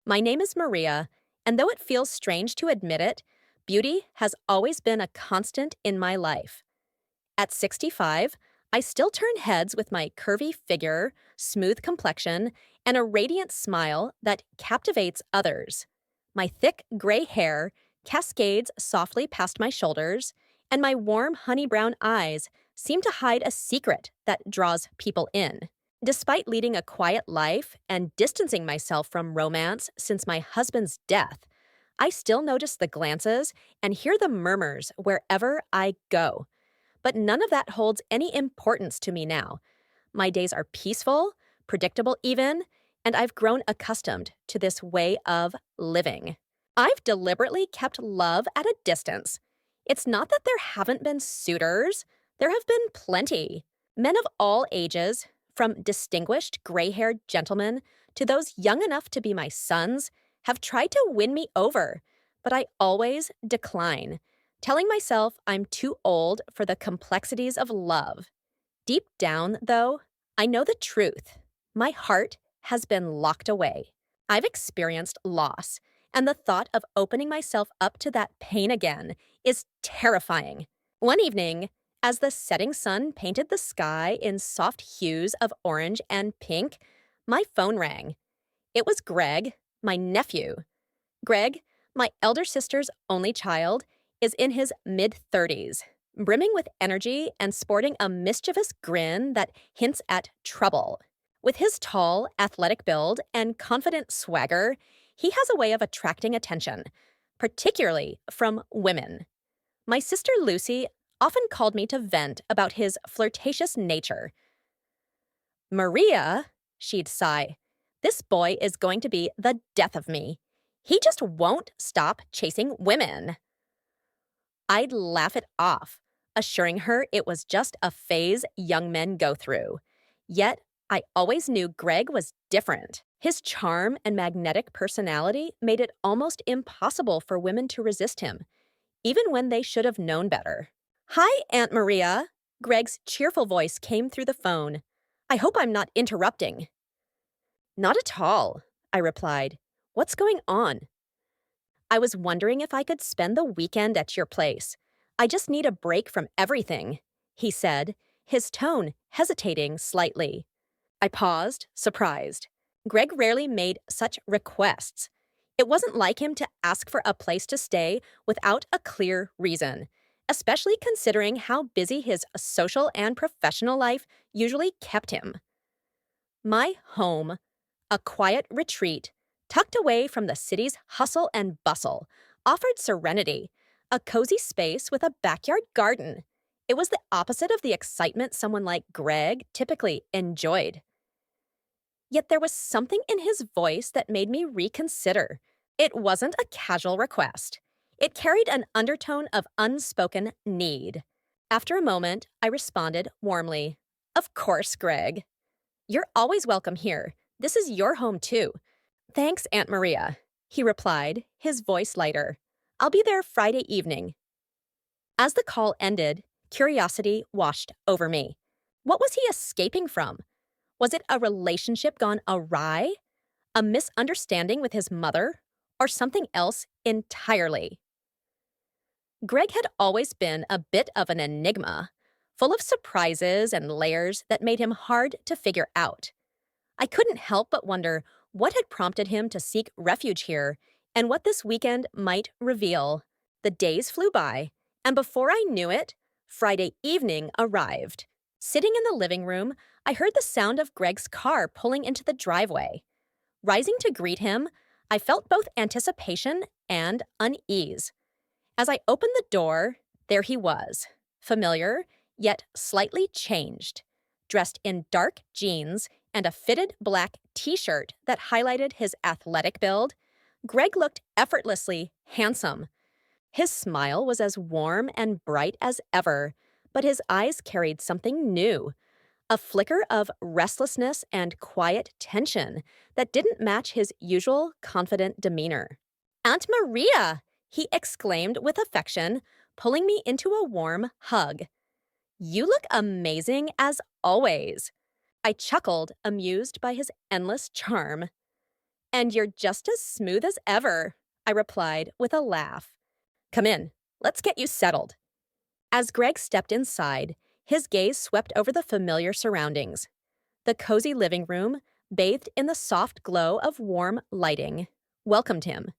My name is Maria, and though it feels strange to admit it, beauty has always been a constant in my life. At 65, I still turn heads with my curvy figure, smooth complexion, and a radiant smile that captivates others. My thick gray hair cascades softly past my shoulders, and my warm honey brown eyes seem to hide a secret that draws people in. Despite leading a quiet life and distancing myself from romance since my husband's death, I still notice the glances and hear the murmurs wherever I go. But none of that holds any importance to me now. My days are peaceful, predictable even, and I've grown accustomed to this way of living. I've deliberately kept love at a distance. It's not that there haven't been suitors, there have been plenty. Men of all ages, from distinguished gray haired gentlemen to those young enough to be my sons, have tried to win me over, but I always decline, telling myself I'm too old for the complexities of love. Deep down, though, I know the truth. My heart has been locked away. I've experienced loss, and the thought of opening myself up to that pain again is terrifying. One evening, as the setting sun painted the sky in soft hues of orange and pink, my phone rang. It was Greg, my nephew. Greg, my elder sister's only child, is in his mid-30s, brimming with energy and sporting a mischievous grin that hints at trouble. With his tall, athletic build and confident swagger, he has a way of attracting attention, particularly from women. My sister Lucy often called me to vent about his flirtatious nature. "Maria," she'd sigh, "this boy is going to be the death of me. He just won't stop chasing women." I'd laugh it off, assuring her it was just a phase young men go through. Yet, I always knew Greg was different. His charm and magnetic personality made it almost impossible for women to resist him, even when they should have known better. "Hi, Aunt Maria." Greg's cheerful voice came through the phone. "I hope I'm not interrupting." "Not at all," I replied. "What's going on?" "I was wondering if I could spend the weekend at your place. I just need a break from everything," he said, his tone hesitating slightly. I paused, surprised. Greg rarely made such requests. It wasn't like him to ask for a place to stay without a clear reason, especially considering how busy his social and professional life usually kept him. My home, a quiet retreat, tucked away from the city's hustle and bustle, offered serenity, a cozy space with a backyard garden. It was the opposite of the excitement someone like Greg typically enjoyed. Yet there was something in his voice that made me reconsider. It wasn't a casual request. It carried an undertone of unspoken need. After a moment, I responded warmly, "Of course, Greg. You're always welcome here. This is your home, too." "Thanks, Aunt Maria," he replied, his voice lighter. "I'll be there Friday evening." As the call ended, curiosity washed over me. What was he escaping from? Was it a relationship gone awry? A misunderstanding with his mother? Or something else entirely? Greg had always been a bit of an enigma, full of surprises and layers that made him hard to figure out. I couldn't help but wonder what had prompted him to seek refuge here and what this weekend might reveal. The days flew by, and before I knew it, Friday evening arrived. Sitting in the living room, I heard the sound of Greg's car pulling into the driveway. Rising to greet him, I felt both anticipation and unease. As I opened the door, there he was, familiar, yet slightly changed, dressed in dark jeans and a fitted black t-shirt that highlighted his athletic build. Greg looked effortlessly handsome. His smile was as warm and bright as ever, but his eyes carried something new, a flicker of restlessness and quiet tension that didn't match his usual confident demeanor. "Aunt Maria!" he exclaimed with affection, pulling me into a warm hug. "You look amazing as always." I chuckled, amused by his endless charm. And you're just as smooth as ever, I replied with a laugh. Come in. Let's get you settled. As Greg stepped inside, his gaze swept over the familiar surroundings. The cozy living room, bathed in the soft glow of warm lighting, welcomed him.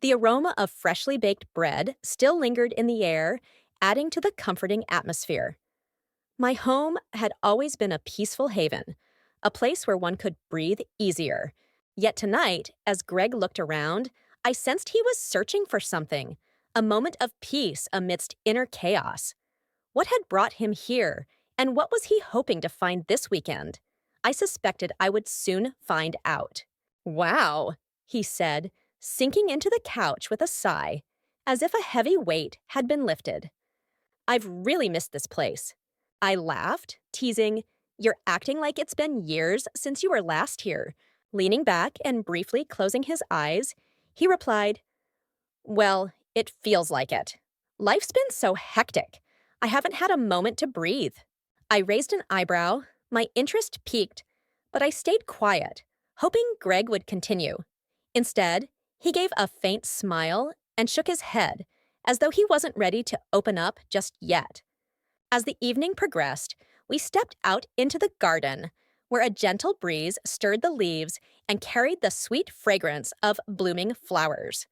The aroma of freshly baked bread still lingered in the air, adding to the comforting atmosphere. My home had always been a peaceful haven, a place where one could breathe easier. Yet tonight, as Greg looked around, I sensed he was searching for something, a moment of peace amidst inner chaos. What had brought him here, and what was he hoping to find this weekend? I suspected I would soon find out. Wow, he said, sinking into the couch with a sigh, as if a heavy weight had been lifted. I've really missed this place. I laughed, teasing, You're acting like it's been years since you were last here. Leaning back and briefly closing his eyes, he replied, Well, it feels like it. Life's been so hectic. I haven't had a moment to breathe. I raised an eyebrow, my interest piqued, but I stayed quiet, hoping Greg would continue. Instead, he gave a faint smile and shook his head, as though he wasn't ready to open up just yet. As the evening progressed, we stepped out into the garden, where a gentle breeze stirred the leaves and carried the sweet fragrance of blooming flowers.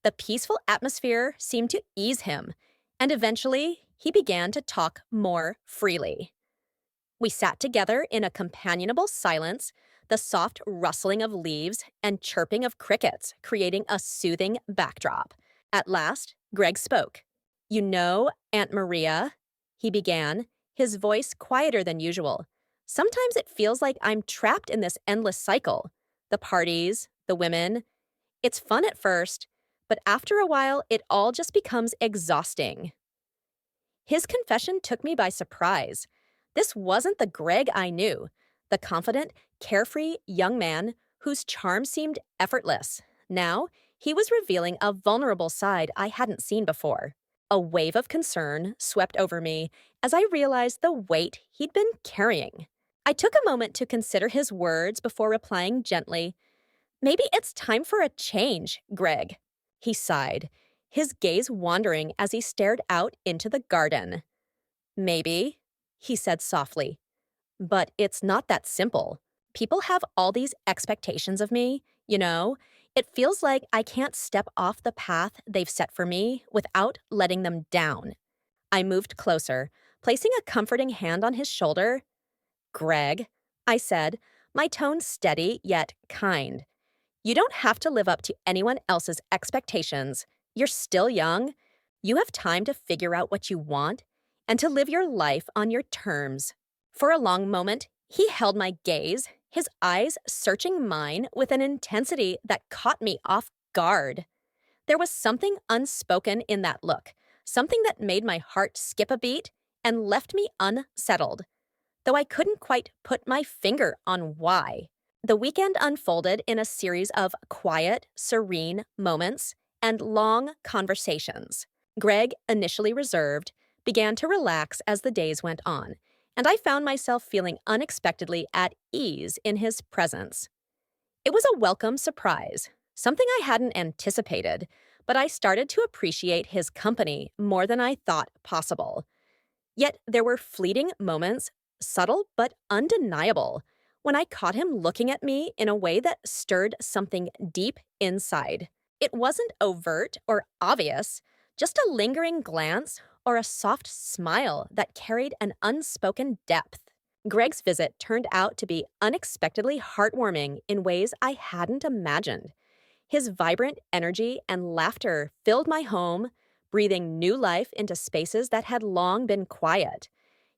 The peaceful atmosphere seemed to ease him, and eventually he began to talk more freely. We sat together in a companionable silence, the soft rustling of leaves and chirping of crickets creating a soothing backdrop. At last, Greg spoke. You know, Aunt Maria, he began, his voice quieter than usual. Sometimes it feels like I'm trapped in this endless cycle. The parties, the women. It's fun at first, but after a while, it all just becomes exhausting. His confession took me by surprise. This wasn't the Greg I knew, the confident, carefree young man whose charm seemed effortless. Now, he was revealing a vulnerable side I hadn't seen before. A wave of concern swept over me as I realized the weight he'd been carrying. I took a moment to consider his words before replying gently, Maybe it's time for a change, Greg. He sighed, his gaze wandering as he stared out into the garden. Maybe, he said softly, but it's not that simple. People have all these expectations of me, you know? It feels like I can't step off the path they've set for me without letting them down. I moved closer, placing a comforting hand on his shoulder. Greg, I said, my tone steady yet kind. You don't have to live up to anyone else's expectations. You're still young. You have time to figure out what you want and to live your life on your terms. For a long moment, he held my gaze, his eyes searching mine with an intensity that caught me off guard. There was something unspoken in that look, something that made my heart skip a beat and left me unsettled, though I couldn't quite put my finger on why. The weekend unfolded in a series of quiet, serene moments and long conversations. Greg, initially reserved, began to relax as the days went on, and I found myself feeling unexpectedly at ease in his presence. It was a welcome surprise, something I hadn't anticipated, but I started to appreciate his company more than I thought possible. Yet there were fleeting moments, subtle but undeniable, when I caught him looking at me in a way that stirred something deep inside. It wasn't overt or obvious, just a lingering glance or a soft smile that carried an unspoken depth. Greg's visit turned out to be unexpectedly heartwarming in ways I hadn't imagined. His vibrant energy and laughter filled my home, breathing new life into spaces that had long been quiet.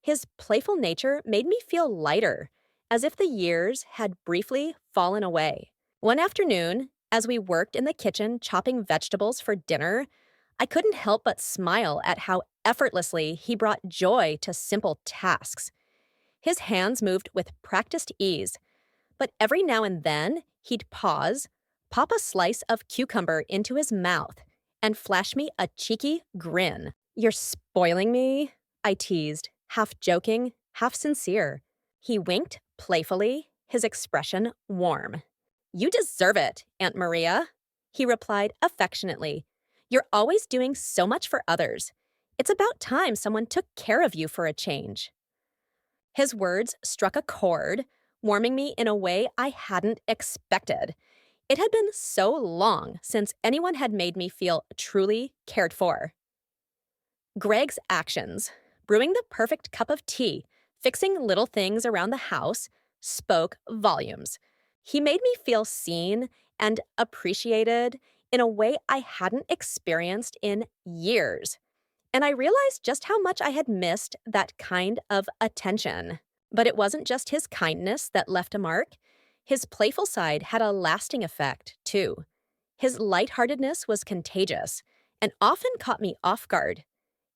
His playful nature made me feel lighter, as if the years had briefly fallen away. One afternoon, as we worked in the kitchen chopping vegetables for dinner, I couldn't help but smile at how effortlessly he brought joy to simple tasks. His hands moved with practiced ease, but every now and then he'd pause, pop a slice of cucumber into his mouth, and flash me a cheeky grin. You're spoiling me, I teased, half joking, half sincere. He winked playfully, his expression warm. "You deserve it, Aunt Maria," he replied affectionately. "You're always doing so much for others. It's about time someone took care of you for a change." His words struck a chord, warming me in a way I hadn't expected. It had been so long since anyone had made me feel truly cared for. Greg's actions, brewing the perfect cup of tea, fixing little things around the house, spoke volumes. He made me feel seen and appreciated in a way I hadn't experienced in years. And I realized just how much I had missed that kind of attention. But it wasn't just his kindness that left a mark. His playful side had a lasting effect, too. His lightheartedness was contagious and often caught me off guard.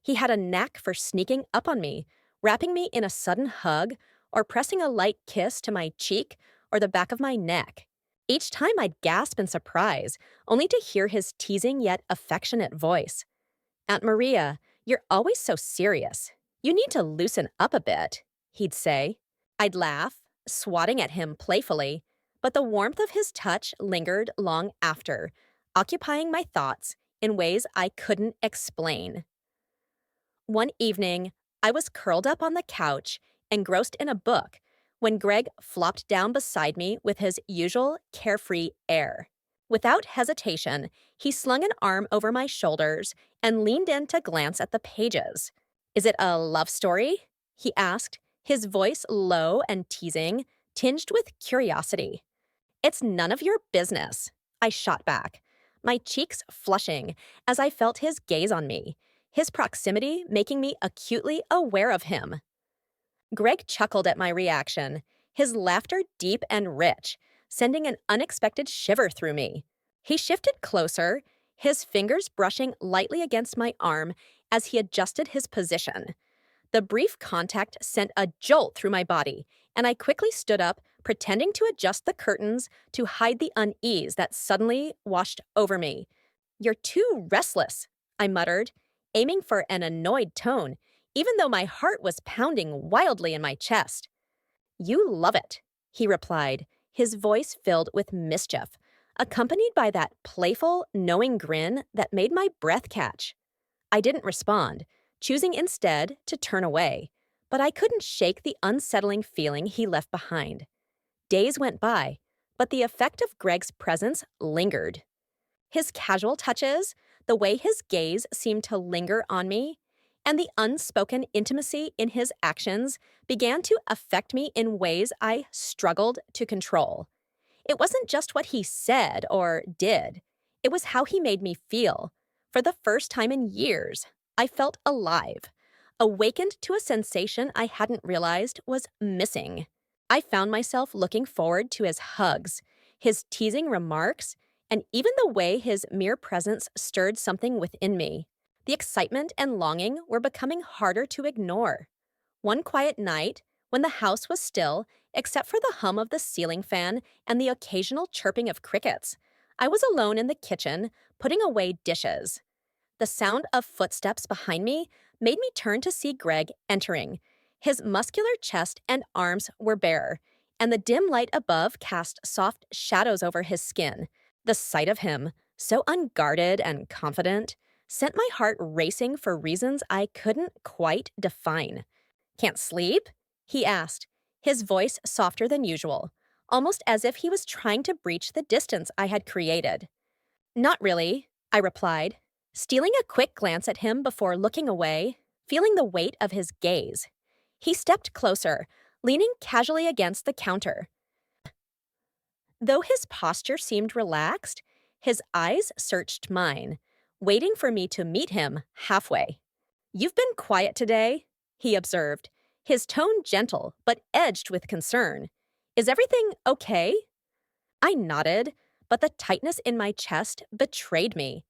He had a knack for sneaking up on me, wrapping me in a sudden hug, or pressing a light kiss to my cheek or the back of my neck. Each time I'd gasp in surprise, only to hear his teasing yet affectionate voice. "Aunt Maria, you're always so serious. You need to loosen up a bit," he'd say. I'd laugh, swatting at him playfully, but the warmth of his touch lingered long after, occupying my thoughts in ways I couldn't explain. One evening, I was curled up on the couch, engrossed in a book, when Greg flopped down beside me with his usual carefree air. Without hesitation, he slung an arm over my shoulders and leaned in to glance at the pages. "Is it a love story?" he asked, his voice low and teasing, tinged with curiosity. "It's none of your business," I shot back, my cheeks flushing as I felt his gaze on me, his proximity making me acutely aware of him. Greg chuckled at my reaction, his laughter deep and rich, sending an unexpected shiver through me. He shifted closer, his fingers brushing lightly against my arm as he adjusted his position. The brief contact sent a jolt through my body, and I quickly stood up, pretending to adjust the curtains to hide the unease that suddenly washed over me. "You're too restless," I muttered, aiming for an annoyed tone, even though my heart was pounding wildly in my chest. "You love it," he replied, his voice filled with mischief, accompanied by that playful, knowing grin that made my breath catch. I didn't respond, choosing instead to turn away, but I couldn't shake the unsettling feeling he left behind. Days went by, but the effect of Greg's presence lingered. His casual touches, the way his gaze seemed to linger on me, and the unspoken intimacy in his actions began to affect me in ways I struggled to control. It wasn't just what he said or did, it was how he made me feel. For the first time in years, I felt alive, awakened to a sensation I hadn't realized was missing. I found myself looking forward to his hugs, his teasing remarks, and even the way his mere presence stirred something within me. The excitement and longing were becoming harder to ignore. One quiet night, when the house was still, except for the hum of the ceiling fan and the occasional chirping of crickets, I was alone in the kitchen, putting away dishes. The sound of footsteps behind me made me turn to see Greg entering. His muscular chest and arms were bare, and the dim light above cast soft shadows over his skin. The sight of him, so unguarded and confident, sent my heart racing for reasons I couldn't quite define. "Can't sleep?" he asked, his voice softer than usual, almost as if he was trying to breach the distance I had created. "Not really," I replied, stealing a quick glance at him before looking away, feeling the weight of his gaze. He stepped closer, leaning casually against the counter. Though his posture seemed relaxed, his eyes searched mine, waiting for me to meet him halfway. "You've been quiet today," he observed, his tone gentle but edged with concern. "Is everything okay?" I nodded, but the tightness in my chest betrayed me.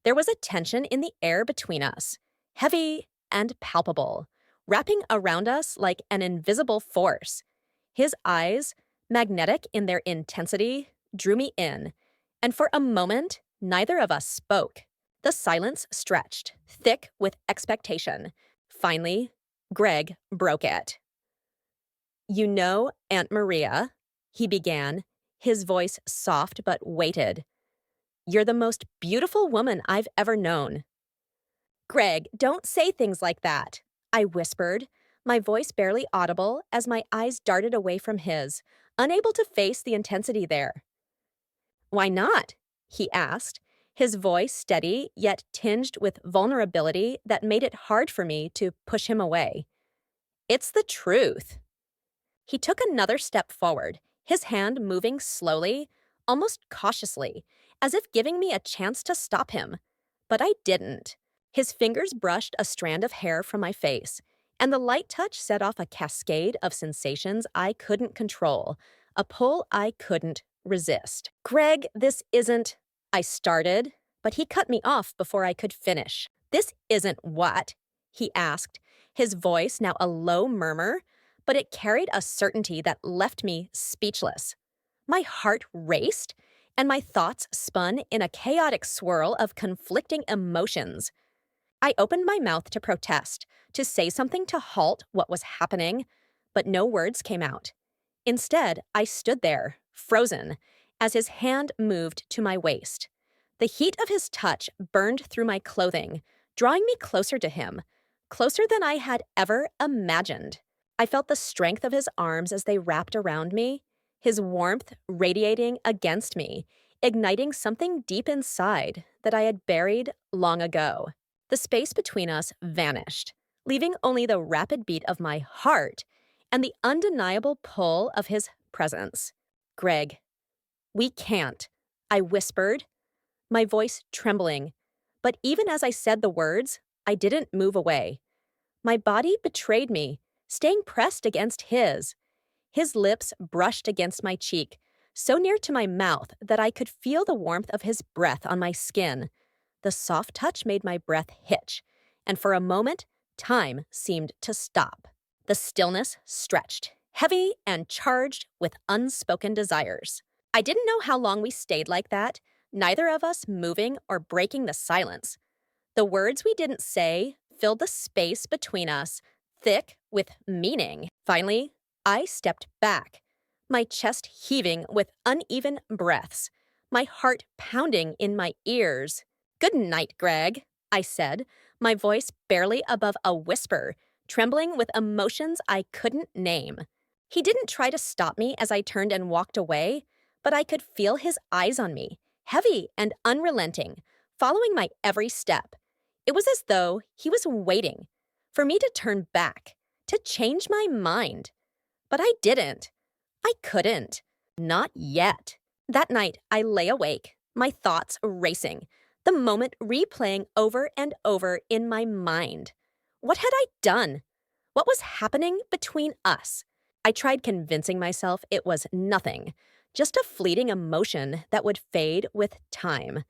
There was a tension in the air between us, heavy and palpable, wrapping around us like an invisible force. His eyes, magnetic in their intensity, drew me in, and for a moment, neither of us spoke. The silence stretched, thick with expectation. Finally, Greg broke it. "You know, Aunt Maria," he began, his voice soft but weighted. "You're the most beautiful woman I've ever known." "Greg, don't say things like that," I whispered, my voice barely audible as my eyes darted away from his, unable to face the intensity there. "Why not?" he asked, his voice steady yet tinged with vulnerability that made it hard for me to push him away. "It's the truth." He took another step forward, his hand moving slowly, almost cautiously, as if giving me a chance to stop him. But I didn't. His fingers brushed a strand of hair from my face, and the light touch set off a cascade of sensations I couldn't control, a pull I couldn't resist. "Greg, this isn't—" I started, but he cut me off before I could finish. "This isn't what?" he asked, his voice now a low murmur, but it carried a certainty that left me speechless. My heart raced, and my thoughts spun in a chaotic swirl of conflicting emotions. I opened my mouth to protest, to say something to halt what was happening, but no words came out. Instead, I stood there, frozen, as his hand moved to my waist. The heat of his touch burned through my clothing, drawing me closer to him, closer than I had ever imagined. I felt the strength of his arms as they wrapped around me, his warmth radiating against me, igniting something deep inside that I had buried long ago. The space between us vanished, leaving only the rapid beat of my heart and the undeniable pull of his presence. "Greg, we can't," I whispered, my voice trembling. But even as I said the words, I didn't move away. My body betrayed me, staying pressed against his. His lips brushed against my cheek, so near to my mouth that I could feel the warmth of his breath on my skin. The soft touch made my breath hitch, and for a moment, time seemed to stop. The stillness stretched, heavy and charged with unspoken desires. I didn't know how long we stayed like that, neither of us moving or breaking the silence. The words we didn't say filled the space between us, thick with meaning. Finally, I stepped back, my chest heaving with uneven breaths, my heart pounding in my ears. "Good night, Greg," I said, my voice barely above a whisper, trembling with emotions I couldn't name. He didn't try to stop me as I turned and walked away, but I could feel his eyes on me, heavy and unrelenting, following my every step. It was as though he was waiting for me to turn back, to change my mind. But I didn't. I couldn't. Not yet. That night, I lay awake, my thoughts racing, the moment replaying over and over in my mind. What had I done? What was happening between us? I tried convincing myself it was nothing, just a fleeting emotion that would fade with time.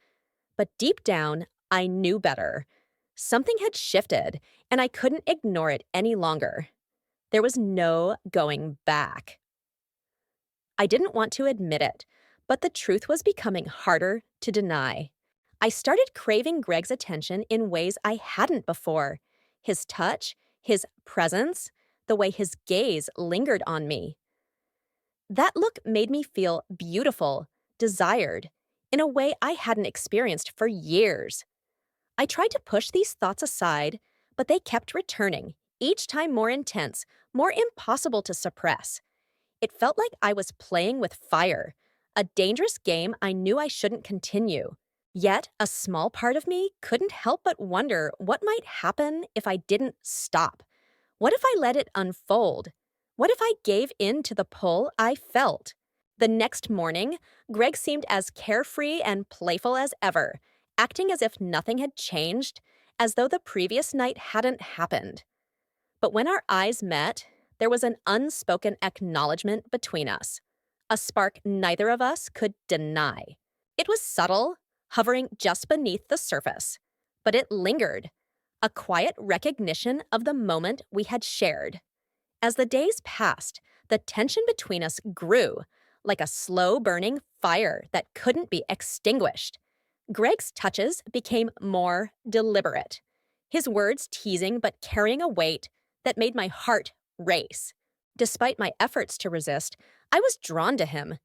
But deep down, I knew better. Something had shifted, and I couldn't ignore it any longer. There was no going back. I didn't want to admit it, but the truth was becoming harder to deny. I started craving Greg's attention in ways I hadn't before. His touch, his presence, the way his gaze lingered on me. That look made me feel beautiful, desired, in a way I hadn't experienced for years. I tried to push these thoughts aside, but they kept returning, each time more intense, more impossible to suppress. It felt like I was playing with fire, a dangerous game I knew I shouldn't continue. Yet, a small part of me couldn't help but wonder what might happen if I didn't stop. What if I let it unfold? What if I gave in to the pull I felt? The next morning, Greg seemed as carefree and playful as ever, acting as if nothing had changed, as though the previous night hadn't happened. But when our eyes met, there was an unspoken acknowledgement between us, a spark neither of us could deny. It was subtle, hovering just beneath the surface, but it lingered, a quiet recognition of the moment we had shared. As the days passed, the tension between us grew, like a slow-burning fire that couldn't be extinguished. Greg's touches became more deliberate, his words teasing but carrying a weight that made my heart race. Despite my efforts to resist, I was drawn to him.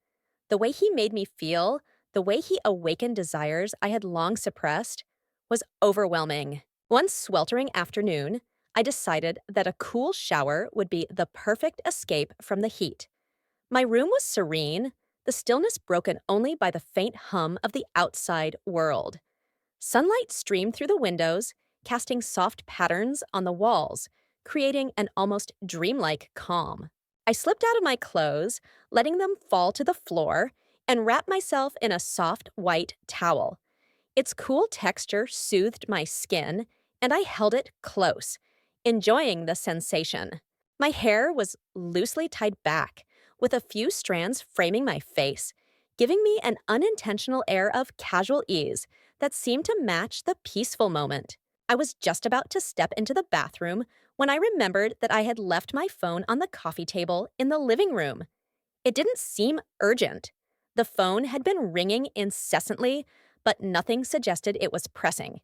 The way he made me feel, the way he awakened desires I had long suppressed, was overwhelming. One sweltering afternoon, I decided that a cool shower would be the perfect escape from the heat. My room was serene, the stillness broken only by the faint hum of the outside world. Sunlight streamed through the windows, casting soft patterns on the walls, creating an almost dreamlike calm. I slipped out of my clothes, letting them fall to the floor, and wrapped myself in a soft white towel. Its cool texture soothed my skin, and I held it close, enjoying the sensation. My hair was loosely tied back, with a few strands framing my face, giving me an unintentional air of casual ease that seemed to match the peaceful moment. I was just about to step into the bathroom when I remembered that I had left my phone on the coffee table in the living room. It didn't seem urgent. The phone had been ringing incessantly, but nothing suggested it was pressing.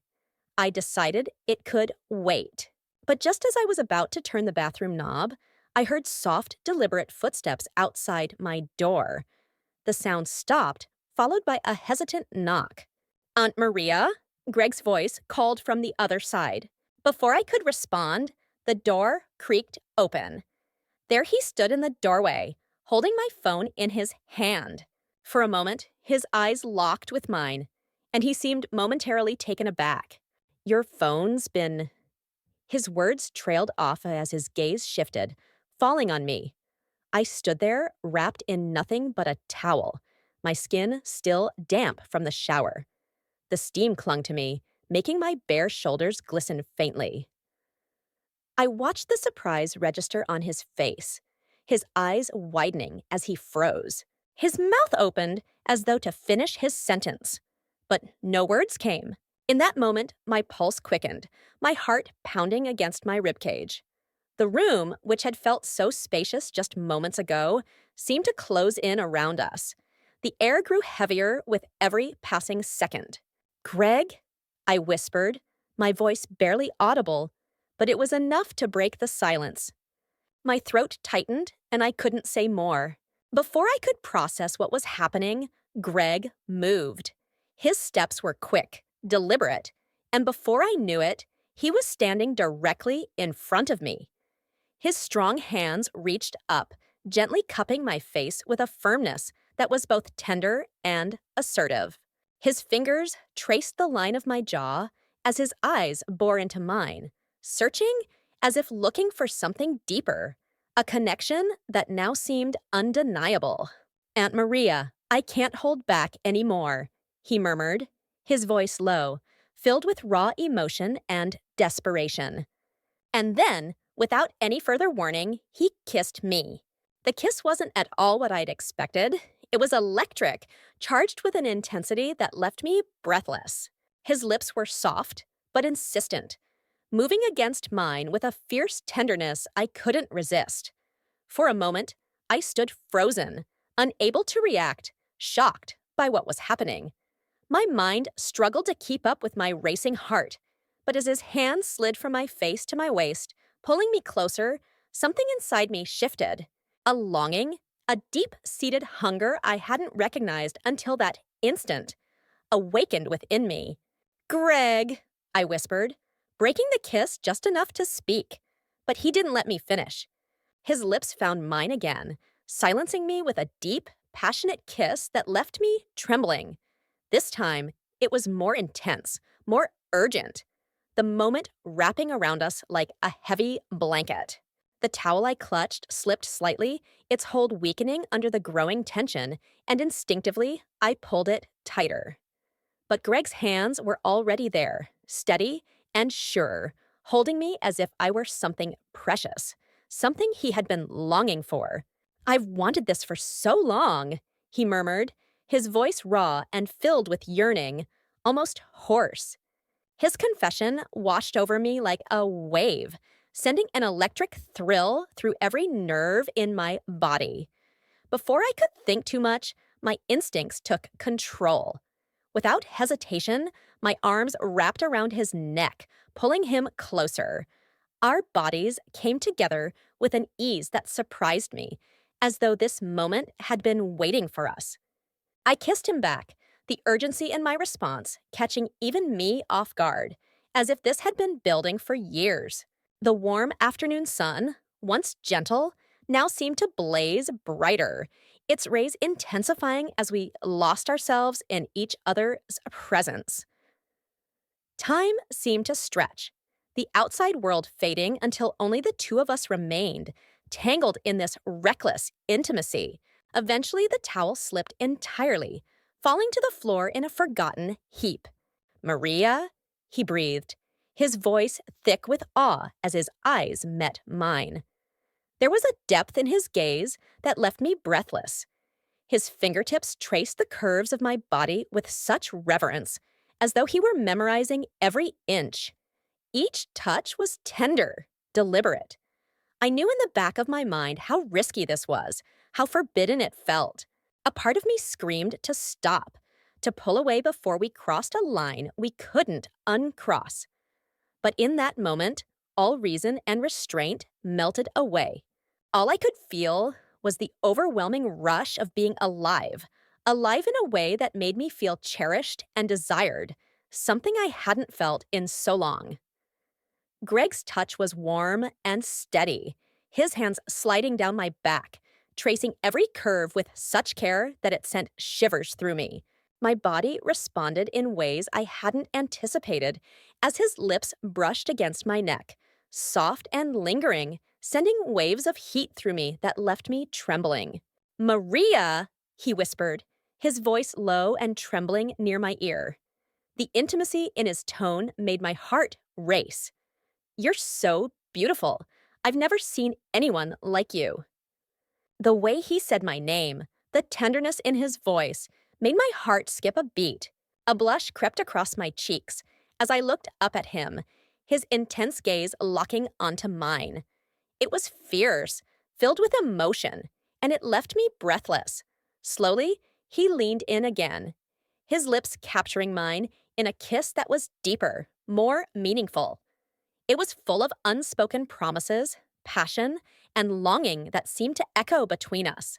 I decided it could wait. But just as I was about to turn the bathroom knob, I heard soft, deliberate footsteps outside my door. The sound stopped, followed by a hesitant knock. "Aunt Maria?" Greg's voice called from the other side. Before I could respond, the door creaked open. There he stood in the doorway, holding my phone in his hand. For a moment, his eyes locked with mine, and he seemed momentarily taken aback. "Your phone's been—" His words trailed off as his gaze shifted, falling on me. I stood there, wrapped in nothing but a towel, my skin still damp from the shower. The steam clung to me, making my bare shoulders glisten faintly. I watched the surprise register on his face, his eyes widening as he froze. His mouth opened as though to finish his sentence, but no words came. In that moment, my pulse quickened, my heart pounding against my ribcage. The room, which had felt so spacious just moments ago, seemed to close in around us. The air grew heavier with every passing second. "Greg?" I whispered, my voice barely audible, but it was enough to break the silence. My throat tightened, and I couldn't say more. Before I could process what was happening, Greg moved. His steps were quick, deliberate, and before I knew it, he was standing directly in front of me. His strong hands reached up, gently cupping my face with a firmness that was both tender and assertive. His fingers traced the line of my jaw as his eyes bore into mine, searching as if looking for something deeper, a connection that now seemed undeniable. "Aunt Maria, I can't hold back anymore," he murmured, his voice low, filled with raw emotion and desperation. And then, without any further warning, he kissed me. The kiss wasn't at all what I'd expected. It was electric, charged with an intensity that left me breathless. His lips were soft, but insistent, moving against mine with a fierce tenderness I couldn't resist. For a moment, I stood frozen, unable to react, shocked by what was happening. My mind struggled to keep up with my racing heart, but as his hand slid from my face to my waist, pulling me closer, something inside me shifted. A longing, a deep-seated hunger I hadn't recognized until that instant, awakened within me. "Greg," I whispered, breaking the kiss just enough to speak. But he didn't let me finish. His lips found mine again, silencing me with a deep, passionate kiss that left me trembling. This time, it was more intense, more urgent. The moment wrapping around us like a heavy blanket. The towel I clutched slipped slightly, its hold weakening under the growing tension, and instinctively, I pulled it tighter. But Greg's hands were already there, steady and sure, holding me as if I were something precious, something he had been longing for. "I've wanted this for so long," he murmured, his voice raw and filled with yearning, almost hoarse. His confession washed over me like a wave, sending an electric thrill through every nerve in my body. Before I could think too much, my instincts took control. Without hesitation, my arms wrapped around his neck, pulling him closer. Our bodies came together with an ease that surprised me, as though this moment had been waiting for us. I kissed him back, the urgency in my response catching even me off guard, as if this had been building for years. The warm afternoon sun, once gentle, now seemed to blaze brighter, its rays intensifying as we lost ourselves in each other's presence. Time seemed to stretch, the outside world fading until only the two of us remained, tangled in this reckless intimacy. Eventually, the towel slipped entirely, falling to the floor in a forgotten heap. Maria? He breathed, his voice thick with awe as his eyes met mine. There was a depth in his gaze that left me breathless. His fingertips traced the curves of my body with such reverence, as though he were memorizing every inch. Each touch was tender, deliberate. I knew in the back of my mind how risky this was, how forbidden it felt. A part of me screamed to stop, to pull away before we crossed a line we couldn't uncross. But in that moment, all reason and restraint melted away. All I could feel was the overwhelming rush of being alive, alive in a way that made me feel cherished and desired, something I hadn't felt in so long. Greg's touch was warm and steady, his hands sliding down my back, tracing every curve with such care that it sent shivers through me. My body responded in ways I hadn't anticipated as his lips brushed against my neck, soft and lingering, sending waves of heat through me that left me trembling. "Maria," he whispered, his voice low and trembling near my ear. The intimacy in his tone made my heart race. "You're so beautiful. I've never seen anyone like you." The way he said my name, the tenderness in his voice, made my heart skip a beat. A blush crept across my cheeks as I looked up at him, his intense gaze locking onto mine. It was fierce, filled with emotion, and it left me breathless. Slowly, he leaned in again, his lips capturing mine in a kiss that was deeper, more meaningful. It was full of unspoken promises, passion, and longing that seemed to echo between us.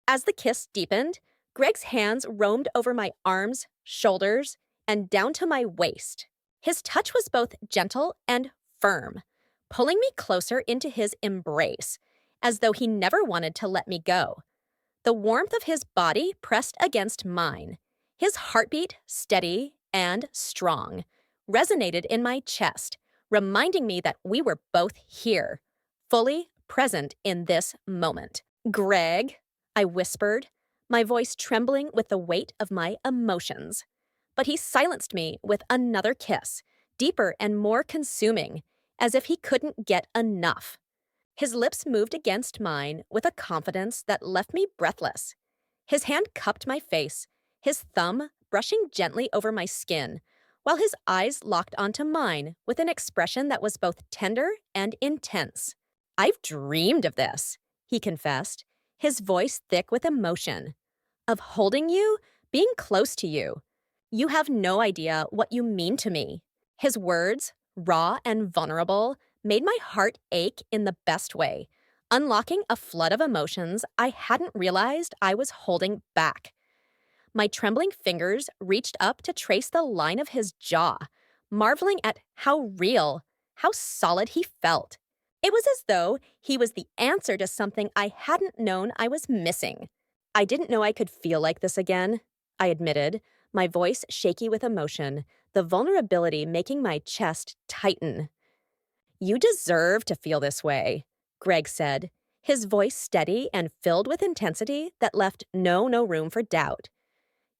As the kiss deepened, Greg's hands roamed over my arms, shoulders, and down to my waist. His touch was both gentle and firm, pulling me closer into his embrace, as though he never wanted to let me go. The warmth of his body pressed against mine, his heartbeat steady and strong, resonated in my chest, reminding me that we were both here, fully present in this moment. "Greg," I whispered, my voice trembling with the weight of my emotions. But he silenced me with another kiss, deeper and more consuming, as if he couldn't get enough. His lips moved against mine with a confidence that left me breathless. His hand cupped my face, his thumb brushing gently over my skin, while his eyes locked onto mine with an expression that was both tender and intense. "I've dreamed of this," he confessed, his voice thick with emotion. "Of holding you, being close to you. You have no idea what you mean to me." His words, raw and vulnerable, made my heart ache in the best way, unlocking a flood of emotions I hadn't realized I was holding back. My trembling fingers reached up to trace the line of his jaw, marveling at how real, how solid he felt. It was as though he was the answer to something I hadn't known I was missing. "I didn't know I could feel like this again," I admitted, my voice shaky with emotion, the vulnerability making my chest tighten. "You deserve to feel this way," Greg said, his voice steady and filled with intensity that left no room for doubt.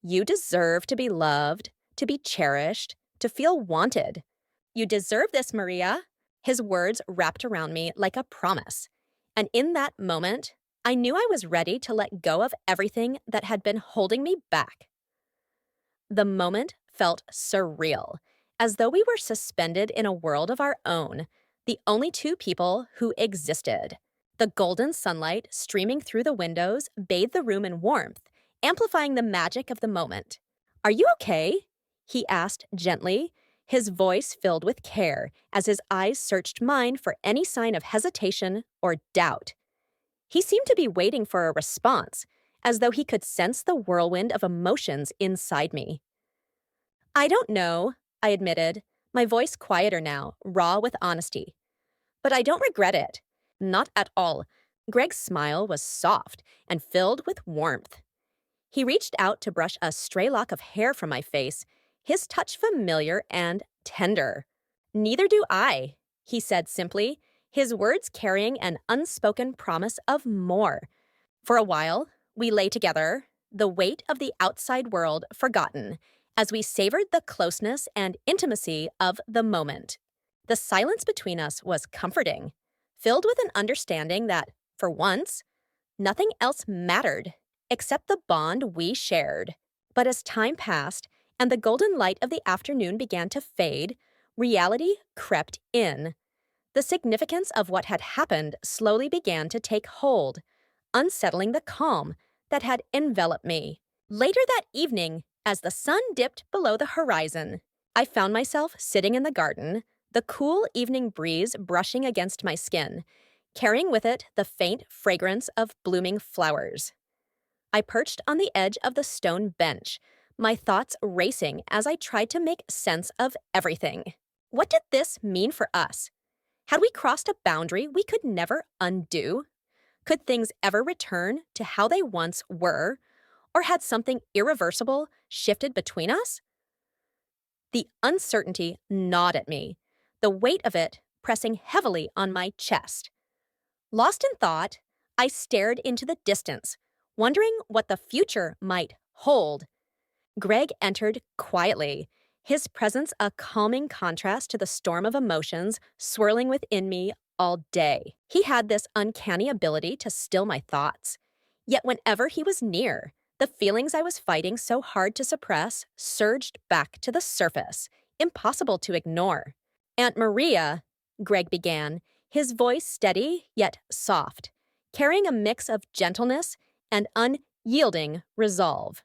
"You deserve to be loved, to be cherished, to feel wanted. You deserve this, Maria." His words wrapped around me like a promise. And in that moment, I knew I was ready to let go of everything that had been holding me back. The moment felt surreal, as though we were suspended in a world of our own, the only two people who existed. The golden sunlight streaming through the windows bathed the room in warmth, amplifying the magic of the moment. "Are you okay?" he asked gently, his voice filled with care as his eyes searched mine for any sign of hesitation or doubt. He seemed to be waiting for a response, as though he could sense the whirlwind of emotions inside me. I don't know, I admitted, my voice quieter now, raw with honesty. But I don't regret it. Not at all. Greg's smile was soft and filled with warmth. He reached out to brush a stray lock of hair from my face, his touch familiar and tender. Neither do I, he said simply, his words carrying an unspoken promise of more. For a while, we lay together, the weight of the outside world forgotten, as we savored the closeness and intimacy of the moment. The silence between us was comforting, filled with an understanding that, for once, nothing else mattered except the bond we shared. But as time passed and the golden light of the afternoon began to fade, reality crept in. The significance of what had happened slowly began to take hold, unsettling the calm that had enveloped me. Later that evening, as the sun dipped below the horizon, I found myself sitting in the garden, the cool evening breeze brushing against my skin, carrying with it the faint fragrance of blooming flowers. I perched on the edge of the stone bench, my thoughts racing as I tried to make sense of everything. What did this mean for us? Had we crossed a boundary we could never undo? Could things ever return to how they once were? Or had something irreversible shifted between us? The uncertainty gnawed at me, the weight of it pressing heavily on my chest. Lost in thought, I stared into the distance, wondering what the future might hold. Greg entered quietly, his presence a calming contrast to the storm of emotions swirling within me all day. He had this uncanny ability to still my thoughts. Yet whenever he was near, the feelings I was fighting so hard to suppress surged back to the surface, impossible to ignore. Aunt Maria, Greg began, his voice steady yet soft, carrying a mix of gentleness and unyielding resolve.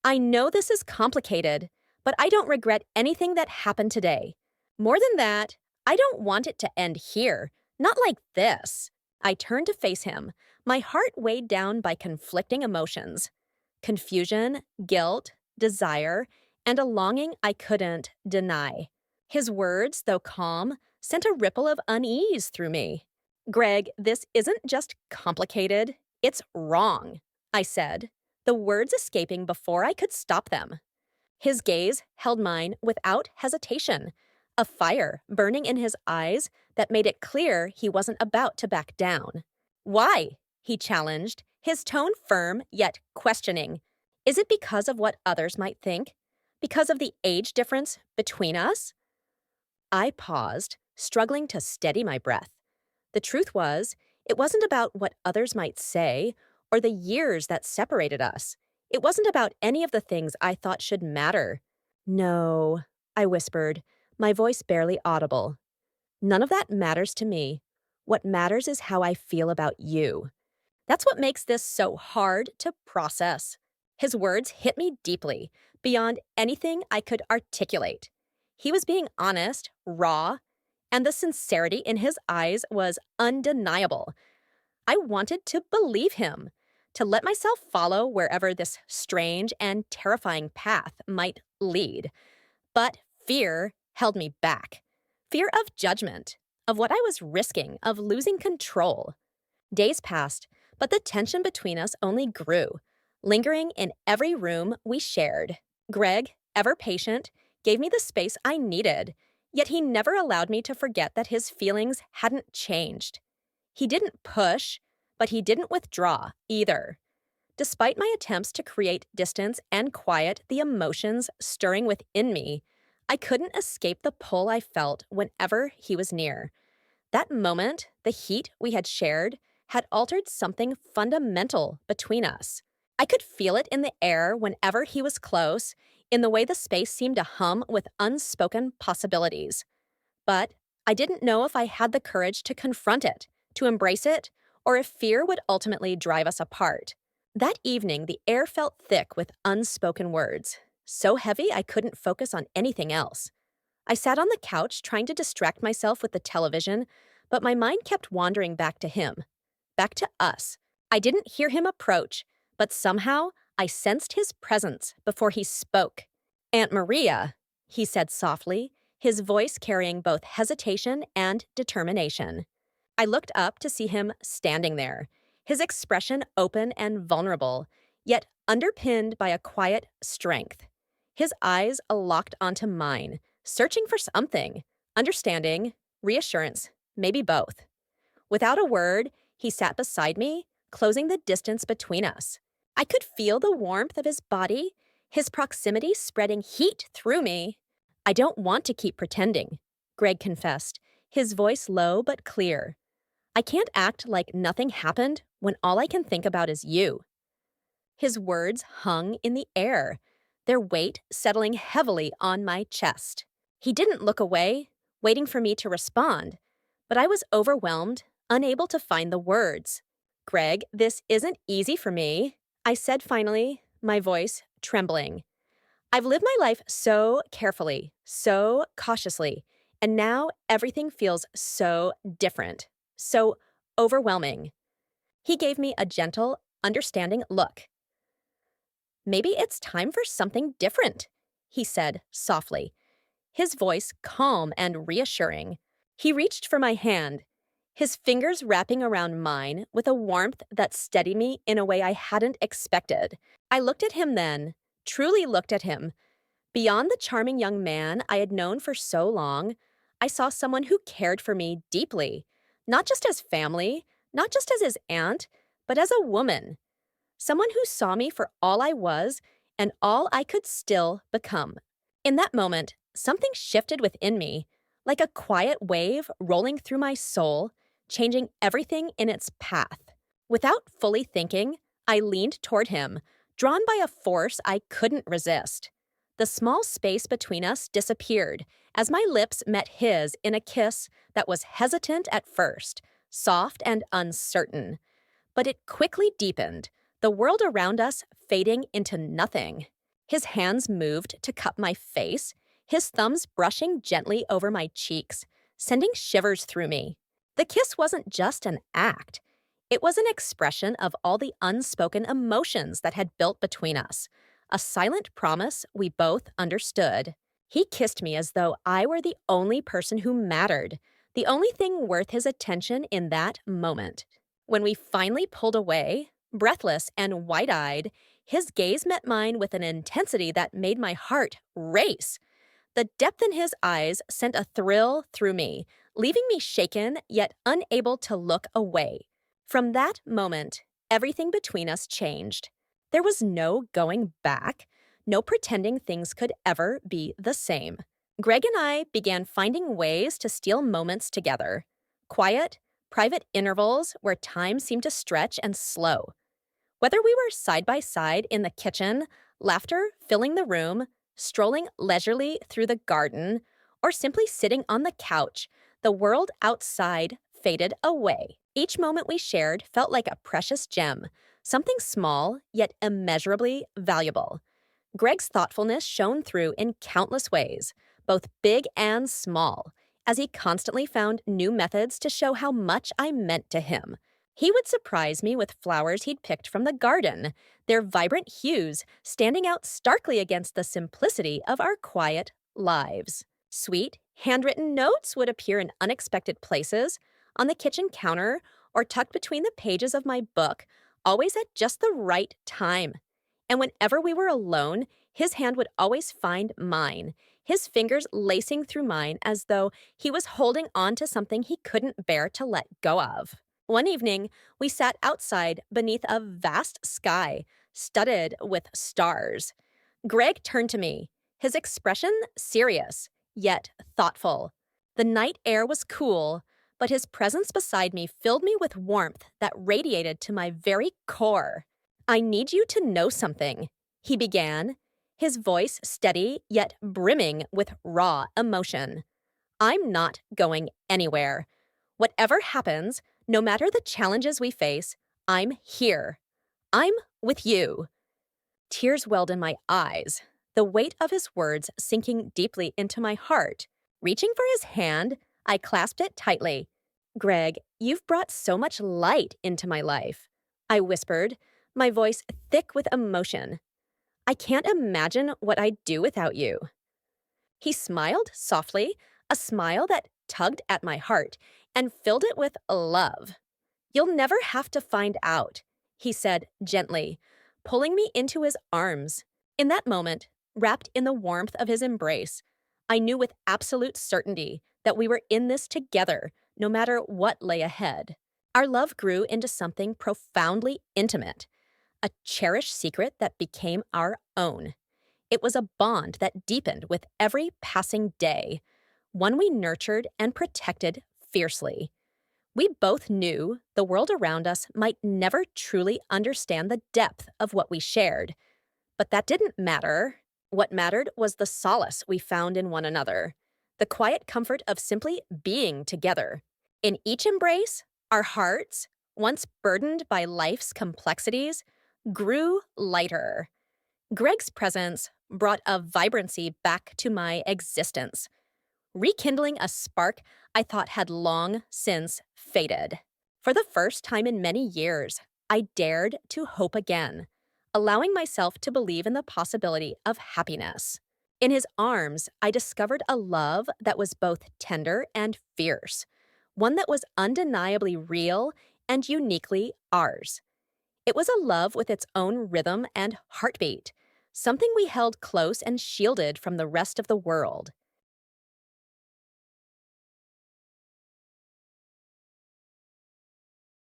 I know this is complicated, but I don't regret anything that happened today. More than that, I don't want it to end here, not like this. I turned to face him, my heart weighed down by conflicting emotions. Confusion, guilt, desire, and a longing I couldn't deny. His words, though calm, sent a ripple of unease through me. Greg, this isn't just complicated, it's wrong, I said, the words escaping before I could stop them. His gaze held mine without hesitation, a fire burning in his eyes that made it clear he wasn't about to back down. Why? He challenged, his tone firm yet questioning. Is it because of what others might think? Because of the age difference between us? I paused, struggling to steady my breath. The truth was, it wasn't about what others might say or the years that separated us. It wasn't about any of the things I thought should matter. No, I whispered, my voice barely audible. None of that matters to me. What matters is how I feel about you. That's what makes this so hard to process. His words hit me deeply, beyond anything I could articulate. He was being honest, raw, and the sincerity in his eyes was undeniable. I wanted to believe him, to let myself follow wherever this strange and terrifying path might lead. But fear held me back. Fear of judgment, of what I was risking, of losing control. Days passed, but the tension between us only grew, lingering in every room we shared. Greg, ever patient, gave me the space I needed, yet he never allowed me to forget that his feelings hadn't changed. He didn't push, but he didn't withdraw either. Despite my attempts to create distance and quiet the emotions stirring within me, I couldn't escape the pull I felt whenever he was near. That moment, the heat we had shared, had altered something fundamental between us. I could feel it in the air whenever he was close, in the way the space seemed to hum with unspoken possibilities. But I didn't know if I had the courage to confront it, to embrace it, or if fear would ultimately drive us apart. That evening, the air felt thick with unspoken words, so heavy I couldn't focus on anything else. I sat on the couch trying to distract myself with the television, but my mind kept wandering back to him, back to us. I didn't hear him approach, but somehow I sensed his presence before he spoke. "Aunt Maria," he said softly, his voice carrying both hesitation and determination. I looked up to see him standing there, his expression open and vulnerable, yet underpinned by a quiet strength. His eyes locked onto mine, searching for something, understanding, reassurance, maybe both. Without a word, he sat beside me, closing the distance between us. I could feel the warmth of his body, his proximity spreading heat through me. "I don't want to keep pretending," Greg confessed, his voice low but clear. "I can't act like nothing happened when all I can think about is you." His words hung in the air, their weight settling heavily on my chest. He didn't look away, waiting for me to respond, but I was overwhelmed, unable to find the words. "Greg, this isn't easy for me," I said finally, my voice trembling. "I've lived my life so carefully, so cautiously, and now everything feels so different, so overwhelming." He gave me a gentle, understanding look. "Maybe it's time for something different," he said softly, his voice calm and reassuring. He reached for my hand, his fingers wrapping around mine with a warmth that steadied me in a way I hadn't expected. I looked at him then, truly looked at him. Beyond the charming young man I had known for so long, I saw someone who cared for me deeply, not just as family, not just as his aunt, but as a woman. Someone who saw me for all I was and all I could still become. In that moment, something shifted within me, like a quiet wave rolling through my soul, changing everything in its path. Without fully thinking, I leaned toward him, drawn by a force I couldn't resist. The small space between us disappeared as my lips met his in a kiss that was hesitant at first, soft and uncertain. But it quickly deepened, the world around us fading into nothing. His hands moved to cup my face, his thumbs brushing gently over my cheeks, sending shivers through me. The kiss wasn't just an act. It was an expression of all the unspoken emotions that had built between us, a silent promise we both understood. He kissed me as though I were the only person who mattered, the only thing worth his attention in that moment. When we finally pulled away, breathless and wide-eyed, his gaze met mine with an intensity that made my heart race. The depth in his eyes sent a thrill through me, leaving me shaken yet unable to look away. From that moment, everything between us changed. There was no going back, no pretending things could ever be the same. Greg and I began finding ways to steal moments together. Quiet, private intervals where time seemed to stretch and slow. Whether we were side by side in the kitchen, laughter filling the room, strolling leisurely through the garden, or simply sitting on the couch, the world outside faded away. Each moment we shared felt like a precious gem, something small yet immeasurably valuable. Greg's thoughtfulness shone through in countless ways, both big and small, as he constantly found new methods to show how much I meant to him. He would surprise me with flowers he'd picked from the garden, their vibrant hues standing out starkly against the simplicity of our quiet lives. Sweet, handwritten notes would appear in unexpected places, on the kitchen counter, or tucked between the pages of my book, always at just the right time. And whenever we were alone, his hand would always find mine, his fingers lacing through mine as though he was holding on to something he couldn't bear to let go of. One evening, we sat outside beneath a vast sky, studded with stars. Greg turned to me, his expression serious, yet thoughtful. The night air was cool, but his presence beside me filled me with warmth that radiated to my very core. "I need you to know something," he began, his voice steady yet brimming with raw emotion. "I'm not going anywhere. Whatever happens, no matter the challenges we face, I'm here. I'm with you." Tears welled in my eyes, the weight of his words sinking deeply into my heart. Reaching for his hand, I clasped it tightly. "Greg, you've brought so much light into my life," I whispered, my voice thick with emotion. I can't imagine what I'd do without you. He smiled softly, a smile that tugged at my heart and filled it with love. You'll never have to find out, he said gently, pulling me into his arms. In that moment, wrapped in the warmth of his embrace, I knew with absolute certainty that we were in this together, no matter what lay ahead. Our love grew into something profoundly intimate, a cherished secret that became our own. It was a bond that deepened with every passing day, one we nurtured and protected fiercely. We both knew the world around us might never truly understand the depth of what we shared, but that didn't matter. What mattered was the solace we found in one another, the quiet comfort of simply being together. In each embrace, our hearts, once burdened by life's complexities, grew lighter. Greg's presence brought a vibrancy back to my existence, rekindling a spark I thought had long since faded. For the first time in many years, I dared to hope again, allowing myself to believe in the possibility of happiness. In his arms, I discovered a love that was both tender and fierce, one that was undeniably real and uniquely ours. It was a love with its own rhythm and heartbeat, something we held close and shielded from the rest of the world.